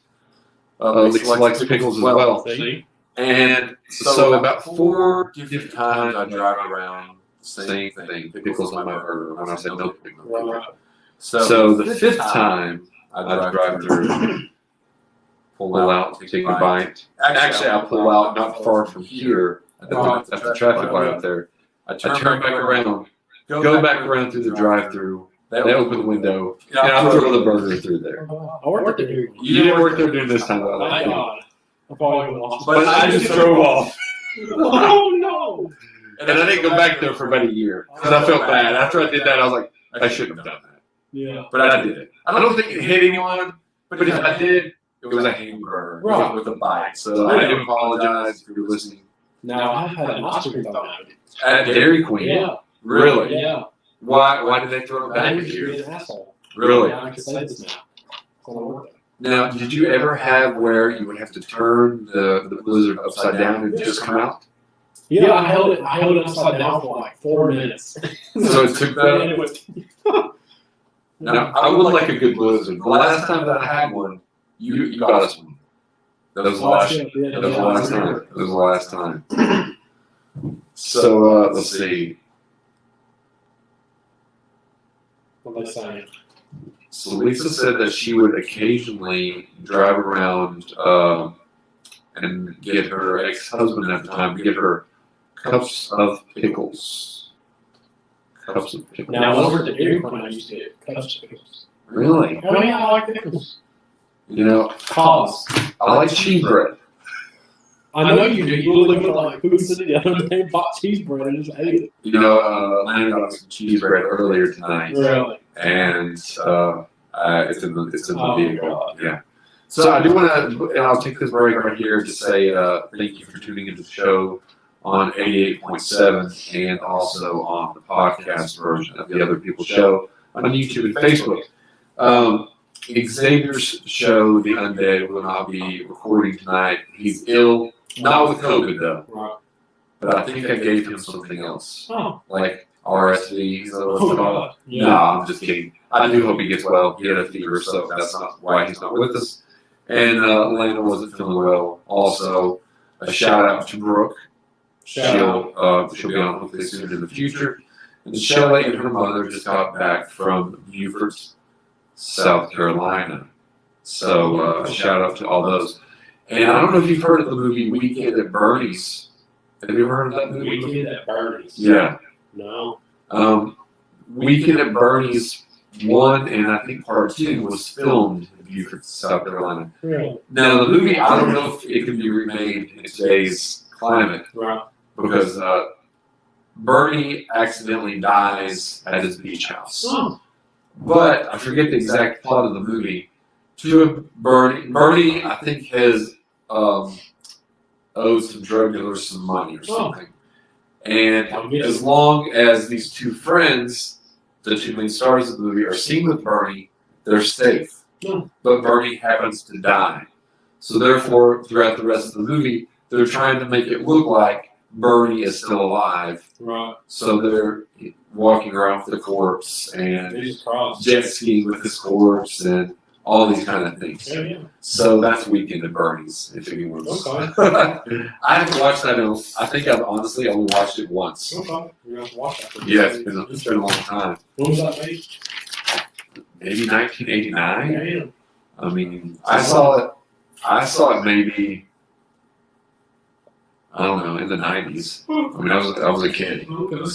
Lisa likes pickles as well. See? And so about 4 different times I drive around the same thing, pickles on my burger. When I say no pickles. Right. So the 5th time I drive through, pull out, take a bite. Actually, I pull out not far from here at the traffic light up there. I turn back around, go back around through the drive-through. They open the window, and I throw the burger through there. I worked there. You didn't work there during this time, though. Thank God. I probably would have lost. But I just drove off. Oh no! And I didn't go back there for about a year because I felt bad. After I did that, I was like, I shouldn't have done that. Yeah. But I did it. I don't think it hit anyone, but if I did, it was a hamburger Right. with a bite. So I do apologize if you're listening. Now I've had an ice cream thrown at me. At Dairy Queen? Yeah. Really? Yeah. Why did they throw it back I at you? was an asshole. Really? Now I can say this now. So I work there. Now, did you ever have where you would have to turn the blizzard upside down and just come out? Yeah, I held it upside down for like 4 minutes. So it took that. And it was. Now, I would like a good blizzard. The last time that I had one, you got us one. That was the last. Yeah, That was the last time. That was the last time. So let's see. What am I saying? So Lisa said that she would occasionally drive around and get her ex-husband at the time to get her cups of pickles. Cups of pickles. Now over at the Dairy Queen, I used to get cups of pickles. Really? Oh yeah, I like pickles. You know, Cause I like cheese bread. I know you do. You literally went like Food City the other day, bought cheese bread and just ate it. You know, Landon got some cheese bread earlier tonight, Really? and it's in the Oh, vehicle. God. Yeah. So I do want to, and I'll take this break right here to say thank you for tuning into the show on 88.7 and also on the podcast version of the Other People Show on YouTube and Facebook. Xavier's show, The Undead, will not be recording tonight. He's ill, not with COVID though, Right. but I think I gave him something else, Oh. like RSV. So what's Oh, it called? God. Yeah. No, I'm just kidding. I do hope he gets well. He had a fever, so that's not why he's not with us. And Elena wasn't feeling well. Also, a shout out to Brooke. Shout out. She'll be on hopefully soon in the future. And Shelley and her mother just got back from Beaufort, South Carolina. So a shout out to all those. And I don't know if you've heard of the movie Weekend at Bernie's. Have you ever heard of that movie? Weekend at Bernie's. Yeah. No. Weekend at Bernie's 1 and I think part 2 was filmed in Beaufort, South Carolina. Really? Now the movie, I don't know if it can be remade in today's climate Right. because Bernie accidentally dies at his beach house. Oh. But I forget the exact plot of the movie. Bernie, I think, has owed some drug dealers some money or something. And as long as these two friends, the two main stars of the movie, are seen with Bernie, they're safe. Oh. But Bernie happens to die. So therefore, throughout the rest of the movie, they're trying to make it look like Bernie is still alive. Right. So they're walking around with the corpse and Jesus Christ. jet skiing with his corpse and all these kind of things. Yeah, yeah. So that's Weekend at Bernie's, if anyone's. Okay. I haven't watched that. I think I've honestly only watched it once. Okay. You're going to have to watch that. For Yeah, it's been a long time. When was that made? Maybe 1989. Damn. I mean, I saw it maybe, I don't know, in the 90s. I mean, I was a kid. Okay.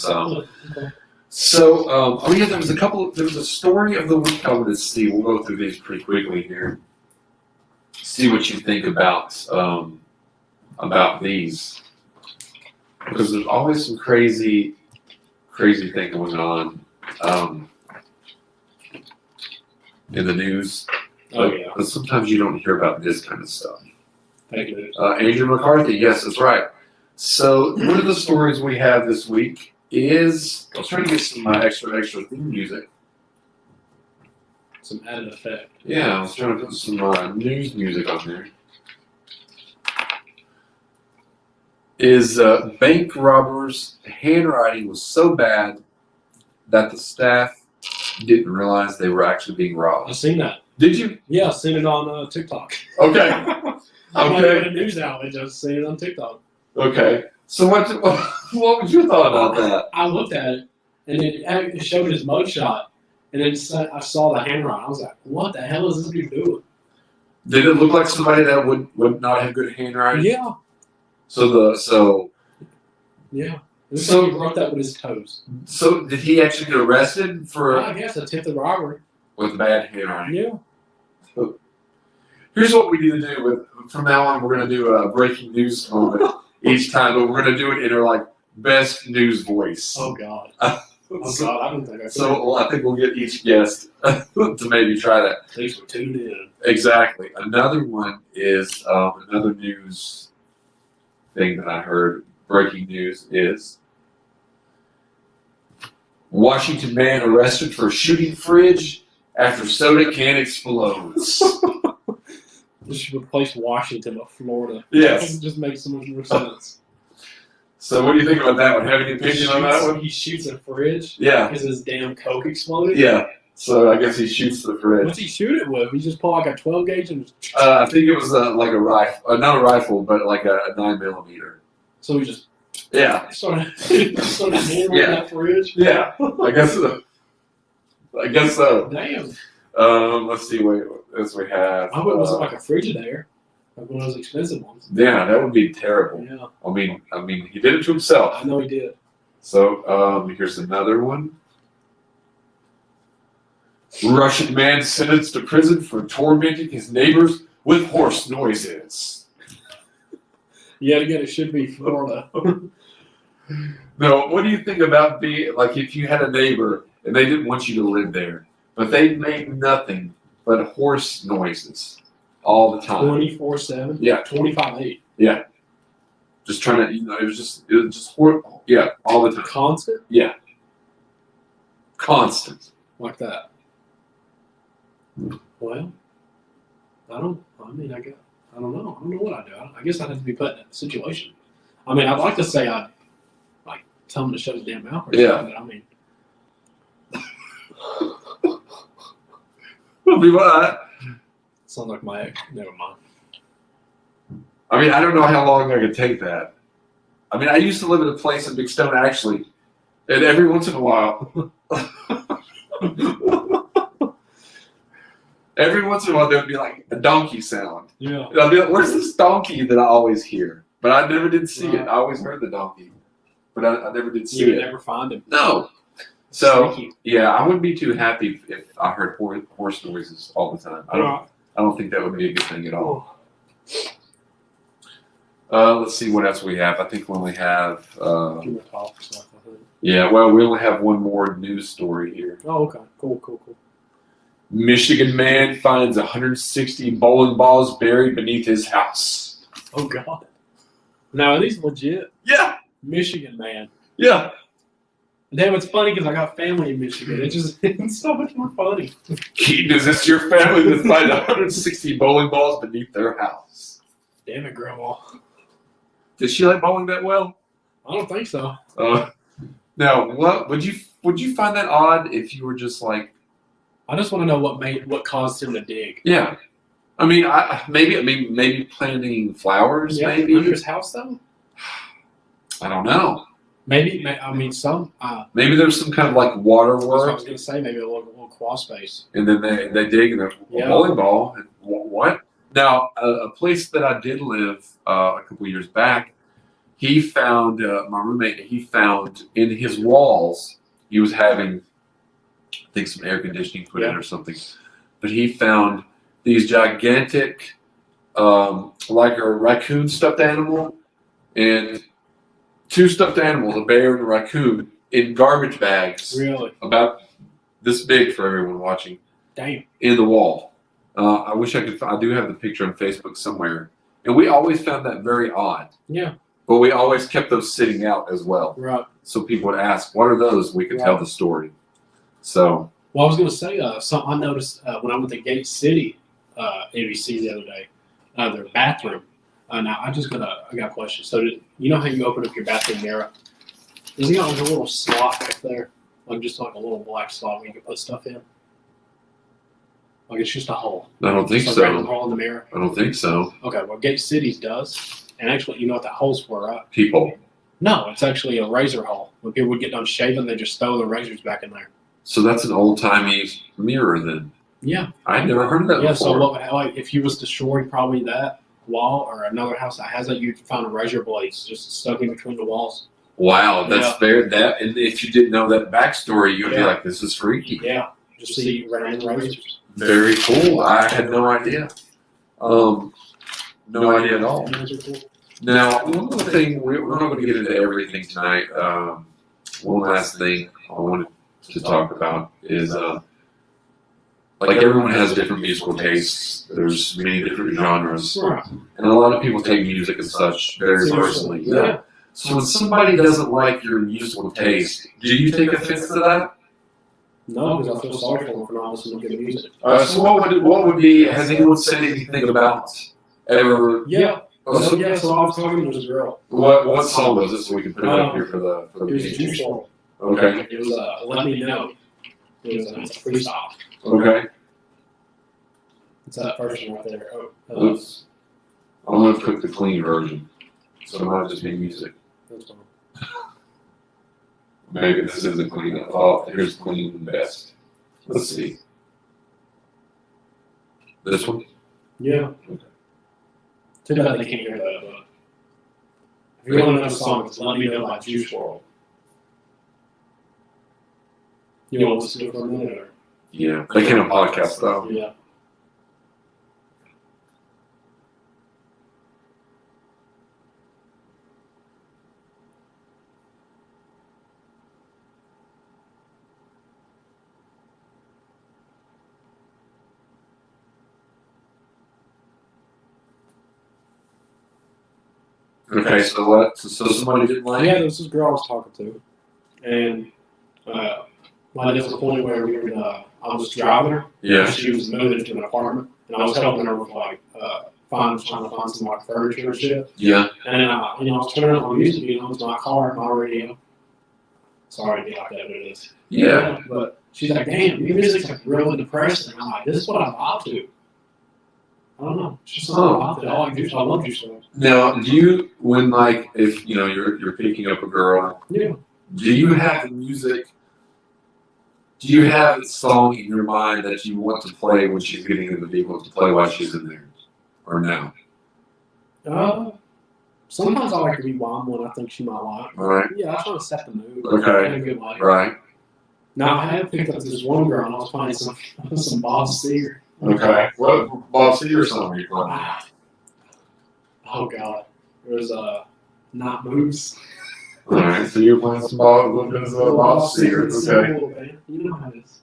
So, oh yeah, there was a story of the week I wanted to see. We'll go through these pretty quickly here. See what you think about these. Because there's always some crazy thing going on in the news. Oh, yeah. But sometimes you don't hear about this kind of stuff. Thank you. Andrew McCarthy, yes, that's right. So one of the stories we have this week is, I was trying to get some extra theme music. Some added effect. Yeah, I was trying to put some news music on there. Is bank robbers' handwriting was so bad that the staff didn't realize they were actually being robbed. I've seen that. Did you? Yeah, I've seen it on TikTok. Okay. I'm not Okay. even a news outlet, just seen it on TikTok. Okay. So what was your thought about that? I looked at it, and it showed his mugshot, and then I saw the handwriting. I was like, what the hell is this dude doing? Did it look like somebody that would not have good handwriting? Yeah. Yeah. It looks So- like he wrote that with his toes. So did he actually get arrested for I guess attempted robbery. with bad handwriting? Yeah. Here's what we need to do. From now on, we're going to do a breaking news moment each time, but we're going to do it in our like best news voice. Oh God. Oh God. I don't think I could. So I think we'll get each guest to maybe try that. Thanks for tuning in. Exactly. Another one is another news thing that I heard. Breaking news is Washington man arrested for shooting fridge after soda can explodes. This should replace Washington with Florida. Yes. It just makes so much more sense. So what do you think about that one? Have any opinion on that one? He shoots a fridge Yeah. because his damn Coke exploded. Yeah. So I guess he shoots the fridge. What's he shoot it with? He just pull like a 12 gauge and just, I think it was like a rifle, not a rifle, but like a 9mm. so he just Yeah. started hammering Yeah. that fridge. Yeah. I guess so. Damn. Let's see what else we have. I hope it wasn't like a Frigidaire, like one of those expensive ones. Yeah, that would be terrible. Yeah, I mean, he did it to himself. I know he did. So here's another one. Russian man sentenced to prison for tormenting his neighbors with horse noises. Yet again, it should be Florida. No, what do you think about like if you had a neighbor and they didn't want you to live there, but they made nothing but horse noises all the time? 24/7. Yeah. 25/8. Yeah. Just trying to, it was just horrible. Yeah, all the time. Constant Yeah. Constant. like that. Well, I don't know. I don't know what I do. I guess I'd have to be put in that situation. I mean, I'd like to say I'd like tell him to shut his damn mouth. Or Yeah. something, but I mean, Be what? sounds like my ex. Never mind. I mean, I don't know how long I could take that. I mean, I used to live in a place in Big Stone, actually, and every once in a while, there would be like a donkey sound. Yeah. And I'd be like, "Where's this donkey that I always hear?" But I never did see it. I always heard the donkey, but I never did see You would it. never find him. No. So Sneaky. yeah, I wouldn't be too happy if I heard horse noises all the time. I don't think that would be a good thing at all. Let's see what else we have. I think we only have. Give me a talk stuff, I think. Yeah, well, we only have one more news story here. Oh, okay. Cool. Michigan man finds 160 bowling balls buried beneath his house. Oh God. Now are these legit? Yeah, Michigan man. yeah. Damn, it's funny because I got family in Michigan. It's so much more funny. Keaton, is this your family that finds 160 bowling balls beneath their house? Damn it, Grandma. Did she like bowling that well? I don't think so. Now, what would you find that odd if you were just like? I just want to know what caused him to dig. Yeah, I mean, maybe planting flowers. Yeah, Maybe under his house though. I don't know. Maybe I mean some. Maybe there's some kind of like water That's what I work, was gonna say. Maybe a little crawl space. and then they dig and there's a bowling ball. And what? Now, a place that I did live a couple years back, he found my roommate. He found in his walls. He was having, I think, some air conditioning put in or something, but he found these gigantic, like a raccoon stuffed animal, and two stuffed animals, a bear and a raccoon, in garbage bags, Really? about this big for everyone watching, Damn. in the wall. I wish I could. I do have the picture on Facebook somewhere, and we always found that very odd. Yeah. But we always kept those sitting out as well, Right. so people would ask, "What are those?" We could tell the story. So. Well, I was gonna say something I noticed when I went to Gate City, ABC the other day, their bathroom. Now I got a question. So you know how you open up your bathroom mirror? Does it got like a little slot back there, like just like a little black slot where you can put stuff in? Like it's just a hole. I don't think Just a random so. hole in the mirror. I don't think so. Okay, well Gate Cities does, and actually, you know what that hole's for, right? People. No, it's actually a razor hole. When people would get done shaving, they just throw the razors back in there. So that's an old timey mirror then. Yeah. I'd never heard of that Yeah. before. So what would like if you was destroying probably that wall or another house that has that, you'd find a razor blades just stuck in between the walls. Wow, that's Yeah. fair. That, and if you didn't know that backstory, you'd be Yeah. like, "This is freaky." Yeah. Just see random razors. Very cool. I had no idea. No idea at all. Those are cool. Now, one other thing, we're not going to get into everything tonight. One last thing I wanted to talk about is, like everyone has different musical tastes. There's many different genres, Right. and a lot of people take music and such very personally. Yeah. So when somebody doesn't like your musical taste, do you take offense to that? No, because I feel sorry for them for not listening to good music. So what would be? Has anyone said anything about ever? Yeah. Oh, so So I was talking to this girl. what song was it so we can put it up here for the It was page? Juice WRLD. Okay. It was Let Me Know. It was it's a freestyle. Okay. It's that first one right there. Oops. I'm gonna put the clean version, so it might just be music. That's fine. Maybe this isn't clean. Oh, here's clean best. Let's see. This one. Yeah. Too bad they can't hear that, but if you want to know the song, it's Let Me Know by Juice WRLD. You want to listen to it for a minute? Or? Yeah. They can't have podcast though. Yeah. Okay. So what? So somebody didn't like. Yeah, this is a girl I was talking to, and Like there was a point where I was driving her. Yeah. She was moving to an apartment, and I was helping her with like trying to find some like furniture and shit. Yeah. And then I was turning on music, to my car, my radio. Sorry to be like that, but it is. Yeah. But she's like, "Damn, your music's like really depressing." And I'm like, "This is what I vibe to." I don't know. It's just something about it. I like Juice. I love Juice WRLD. Now, do you, when like, if you're picking up a girl, Yeah. do you have music? Do you have a song in your mind that you want to play when she's getting in the vehicle to play while she's in there, or no? Sometimes I like to rewind one I think she might like. All right. Yeah, I try to set the mood. Okay. In a good way. Right. Now I have picked up this one girl and I was playing some Bob Seger. Okay. What Bob Seger song are you playing? Oh God, it was Not Moves. All right. So you're playing some Bob Seger. Okay. You know how it is.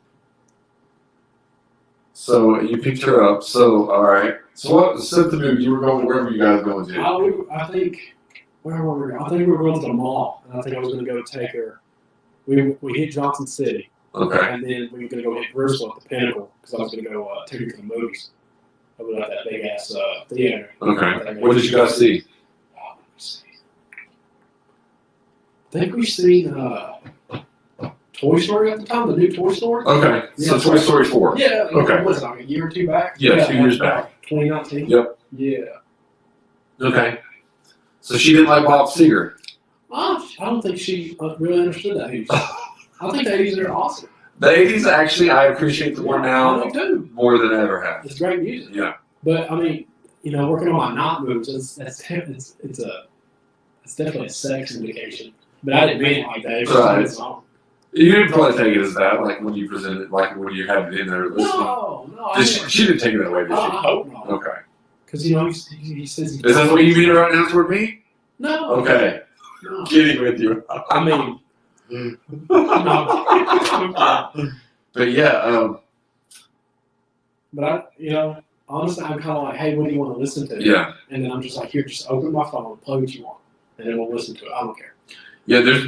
So you picked her up. So all right. So what set the mood? You were going wherever you guys going to. I think where were we? I think we were going to the mall, and I think I was going to go take her. We hit Johnson City, Okay. and then we were going to go hit Bristol at the Pinnacle because I was going to go take her to the movies. Over at that big ass theater. Okay. What did you guys see? Oh, let me see. I think we seen Toy Story at the time, the new Toy Story. Okay. So Yeah. Toy Story 4. Yeah. Okay. What was it, like a year or two back? Yeah, 2 years back. 2019. Yep. Yeah. Okay. So she didn't like Bob Seger. I don't think she really understood that music. I think that music are awesome. The 80s, actually, I appreciate the more I now do too. more than I ever have. It's great music. Yeah. But I mean, working on my not moves, it's definitely a sex indication. But I didn't mean it like that. It was just a good song. You didn't probably take it as that, like when you presented, like when you had it in there listening. No. She didn't take it that way, did I she? hope not. Okay. Because he says. Is that what you mean right now toward me? No. Okay. No. Kidding with you. I mean. No. But yeah, But honestly, I'm kind of like, hey, what do you want to listen to? yeah. And then I'm just like, here, just open my phone, play what you want, and then we'll listen to it. I don't care. Yeah, there's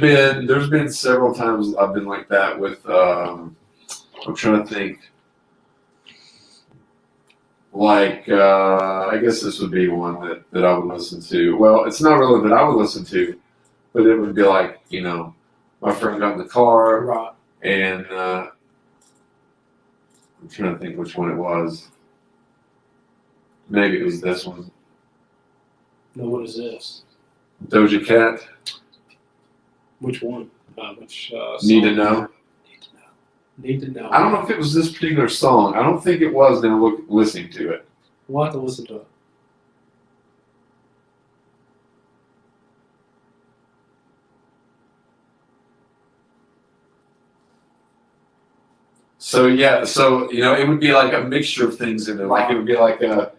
been several times I've been like that with I'm trying to think. Like I guess this would be one that I would listen to. Well, it's not really that I would listen to, but it would be like, my friend got in the car Right. and I'm trying to think which one it was. Maybe it was this one. No, what is this? Doja Cat. Which one? Which Need to song? Know. Need to know. I don't know if it was this particular song. I don't think it was. Now listening to it. We'll have to listen to it. So yeah, it would be like a mixture of things in there. Like it would be like it'd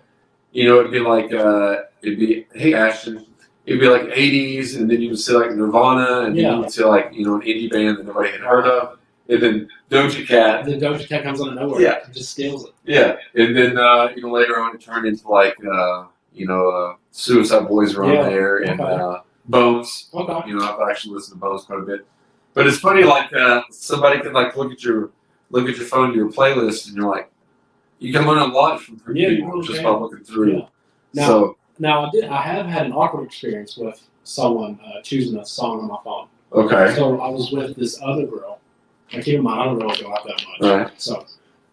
be hey Ashton, it'd be like 80s, and then you would see like Nirvana, and then you would see like an indie band that nobody had heard of, and then Doja Cat. The Doja Cat comes out of nowhere. Yeah. It just steals it. Yeah, and then later on it turned into like Suicide Boys were on there, and Bones. Okay. I've actually listened to Bones quite a bit, but it's funny like somebody can like look at your phone, your playlist, and you're like, you can learn a lot from people just by looking through. Yeah. Now I have had an awkward experience with someone choosing a song on my phone. Okay. So I was with this other girl. And keep in mind, I don't really go out that much. Right. So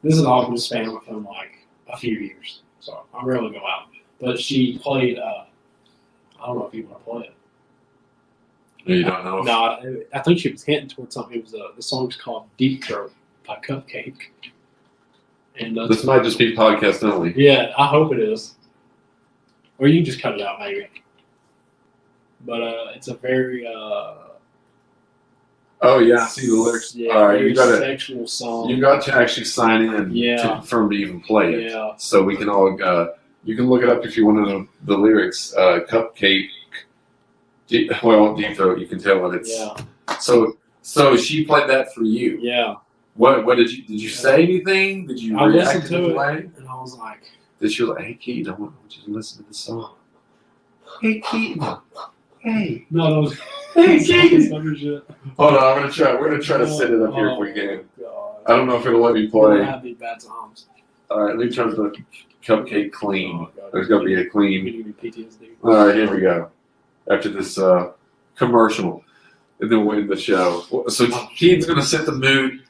this is all been span within like a few years. So I rarely go out. But she played. I don't know if you want to play it. No, you don't know. No, I think she was hinting towards something. It was the song's called "Deep Throat" by Cupcake. And This might just be podcast only. yeah, I hope it is. Or you can just cut it out, maybe. But it's a very Oh yeah, I see the lyrics. Yeah, All right, very you got to sexual song. you got to actually sign in Yeah. to confirm to even play it. Yeah. So we can all you can look it up if you want to know the lyrics. Cupcake. Deep Throat. You can tell what it's. Yeah. So she played that for you. Yeah. What did you say anything? Did you I react listened in to any it, way? and I was like, Did she like, hey Keaton, I want you to listen to the song. Hey Keaton. Hey. no, that was Hey Keaton. other shit. Hold on, we're gonna try to set it up here if we can. God. I don't know if it'll let me We don't play. have these bad times. All right, let me turn the cupcake clean. Oh, God. There's gonna be a You clean. give me PTSD. All right, here we go. After this commercial, and then we'll end the show. So Keaton's gonna set the mood.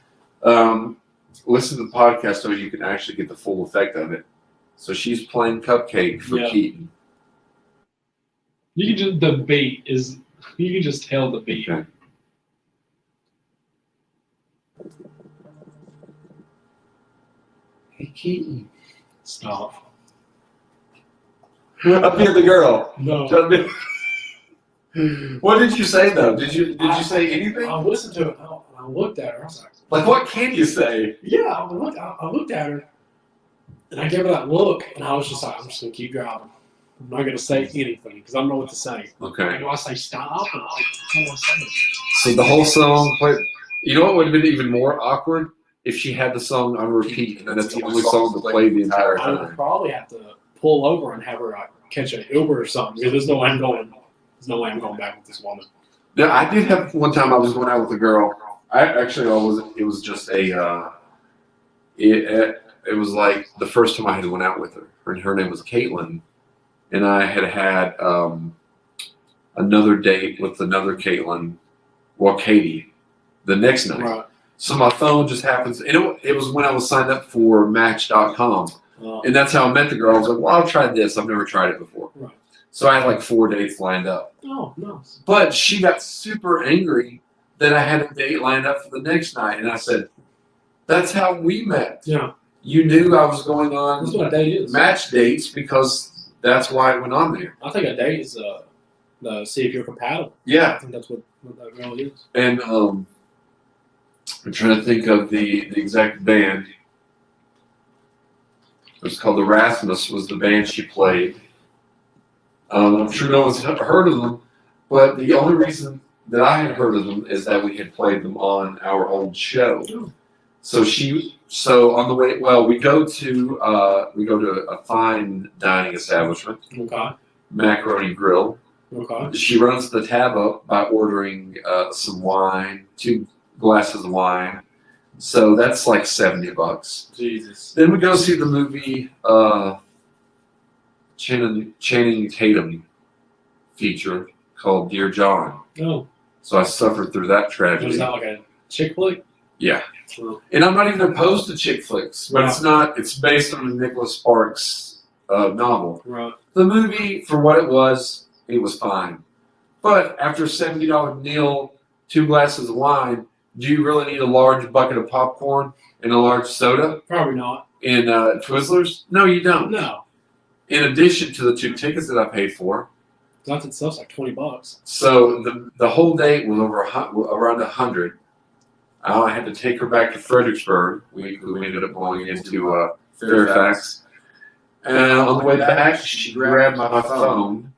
Listen to the podcast so you can actually get the full effect of it. So she's playing Cupcake for Yeah. Keaton. You can just the beat is. You can just tell the beat. Okay. Hey Keaton. Stop. Up here, the girl. No. What did you say though? Did you say anything? I listened to it. And I looked at her. I was like, Like what can you say? yeah. I looked at her, and I gave her that look, and I was just like, I'm just gonna keep driving. I'm not gonna say anything because I don't know what to say. Okay. Do I say stop? And I don't want to say it. So the whole song played. You know what would have been even more awkward if she had the song on repeat and that's the only song to play the entire I would time. probably have to pull over and have her catch an Uber or something because there's no way I'm going. There's no way I'm going back with this woman. Now I did have one time I was going out with a girl. It was just a. It was like the first time I had went out with her. Her name was Caitlin, and I had another date with another Caitlin, well Katie, the next night. Right. So my phone just happens, and it was when I was signed up for Match.com. And that's how I met the girl. I was like, well, I'll try this. I've never tried it before. Right. So I had like 4 dates lined up. Oh, nice. But she got super angry that I had a date lined up for the next night. And I said, that's how we met. Yeah. You knew I was going on That's what a date is. match dates because that's why it went on there. I think a date is see if you're compatible. I Yeah. think that's what that really is. And I'm trying to think of the exact band. It was called the Rasmus was the band she played. I'm sure no one's heard of them, but the only reason that I had heard of them is that we had played them on our old show. So on the way, well, we go to a fine dining establishment, Okay. Macaroni Grill. Okay. She runs the tab up by ordering some wine, 2 glasses of wine. So that's like $70. Jesus. Then we go see the movie Channing Tatum feature called Dear John. Oh, So I suffered through that tragedy. was that like a chick flick? Yeah. Oh, And I'm not even opposed to chick flicks, but it's based on a Nicholas Sparks novel. right. The movie, for what it was fine. But after a $70 meal, 2 glasses of wine, do you really need a large bucket of popcorn and a large soda Probably not. and Twizzlers? No, you don't. No. In addition to the 2 tickets that I paid for. That itself's like $20. So the whole date was around 100. I had to take her back to Fredericksburg. We ended up going into Fairfax. And on the way back, she grabbed my phone,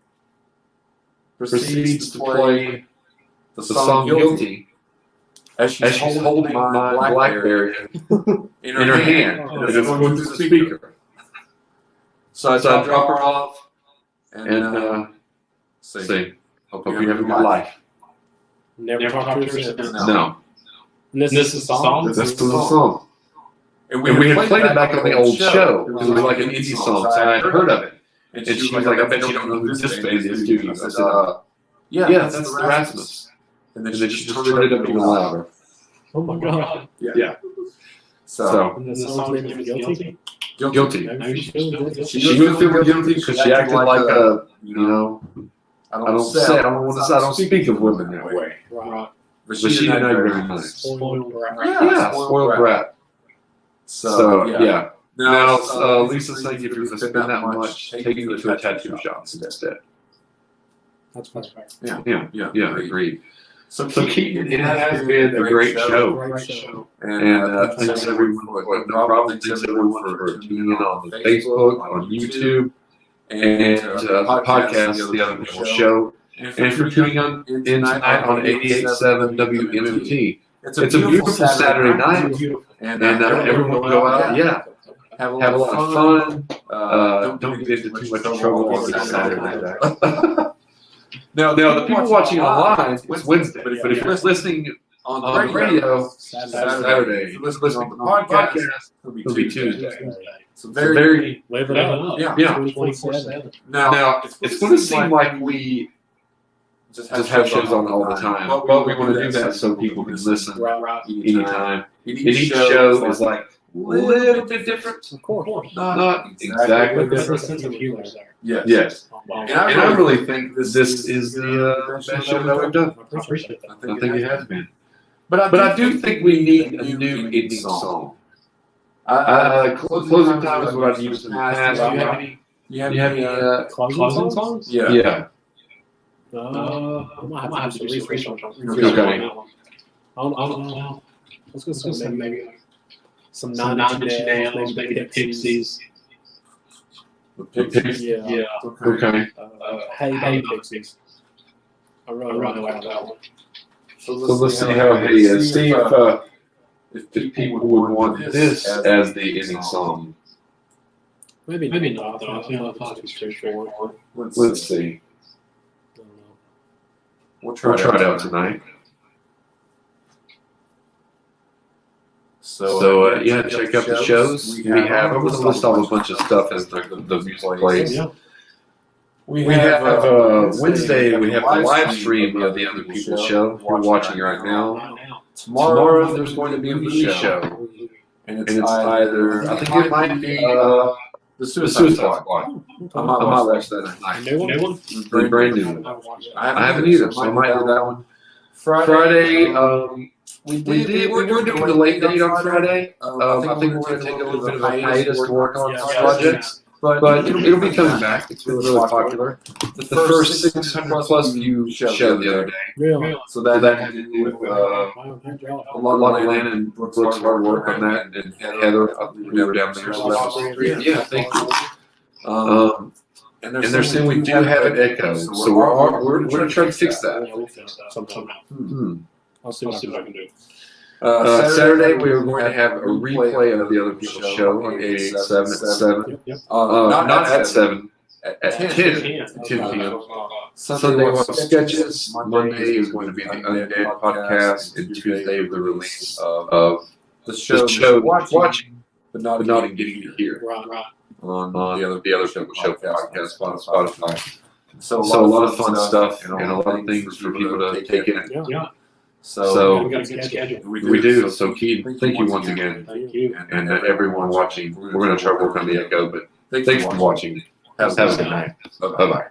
proceeds to play the song Guilty as she's holding my BlackBerry in her hand. Oh, And it's going through the speaker. So I drop her off and say, hope you have a good life. Never talked to her since. No. And this is the song? This was the song. And we had played it back on the old show because it was like an indie song, so I had heard of it. And she was like, I bet you don't know who this band is, do you? I said, yeah, that's the Rasmus. And then she just turned it up even louder. Oh my God. Yeah. So, And the song's name is Guilty? guilty. Maybe she's feeling guilty. She was feeling guilty because she acted like a, I don't speak of women that way. Right. But she didn't know very nice. Spoiled brat. Yeah, spoiled brat. So, yeah. Now, Lisa saying if you're going to spend that much, take you to a tattoo shop instead. That's fair. Yeah, agreed. So Keaton, it has been a great show. Great show. And thanks everyone for tuning in on the Facebook, on YouTube, and the podcast, the other show. And for tuning in tonight on 88.7 WMMT. It's a beautiful Saturday night, and everyone go out, have a lot of fun. Don't get into too much trouble on this Saturday night. Now, the people watching online, it's Wednesday, but if you're listening on the radio Saturday. Saturday. Listen to the podcast. It'll be Tuesday. So very Live it up. Yeah. 24/7. now it's going to seem like we just have shows on all the time, but we want to do that so people can listen Right. anytime. And each show is like a little bit different. Of course. Not exactly There's a different. sense of humor there. Yes. Wow. And I really think this is the best show that we've done. I appreciate that. I think it has been. But I do think we need a new ending song. Closing time is what I've used in the past. Do you have any Closing songs? Yeah. I might have to research on Okay. that one. I don't know. Let's go say maybe like some non-Inch Nails, maybe the Pixies. Yeah. Okay. Hey Pixies. I really like that one. So let's see how Hey is. See if people would want this as the ending song. Maybe not though. I feel like it's straightforward. Let's see. I don't know. We'll try it out tonight. So yeah, check out the shows we have. I'm going to list off a bunch of stuff as the music plays. Yeah. We have Wednesday. We have the live stream of the Other People's Show. If you're watching right now. Tomorrow there's going to be a movie show, and it's either I think it might be the Suicide Squad. I might watch that tonight. New one? The brand new one. haven't watched I haven't either, so I might do that one. Friday, we're doing the late night on Friday. I think we're going to take a little bit of a hiatus to work on projects. But it'll be coming back. It's been really popular. The first 600 plus view show the other day. Really? So that had to do with a lot of Lana and Brooks' hard work on that, and Heather up there down there. So that was great. Yeah, thank you. And they're saying we do have an echo, so we're going to try to fix that. Yeah, we'll fix that somehow. I'll see what I can do. Saturday we are going to have a replay of the Other People's Show on 887 at 7. Yep. Not at 7, at 10 10 p.m. Sunday we'll have sketches. Monday is going to be the Undead podcast, and Tuesday the release of the show watching, but not in getting to hear Right. on the Other People's Show podcast on Spotify. So a lot of fun stuff and a lot of things for people to take in. Yeah. So we got a schedule. we do. So Keith, thank you once again. Thank you. And everyone watching, we're going to try to work on the echo, but thanks for watching. Have a good night. Bye-bye.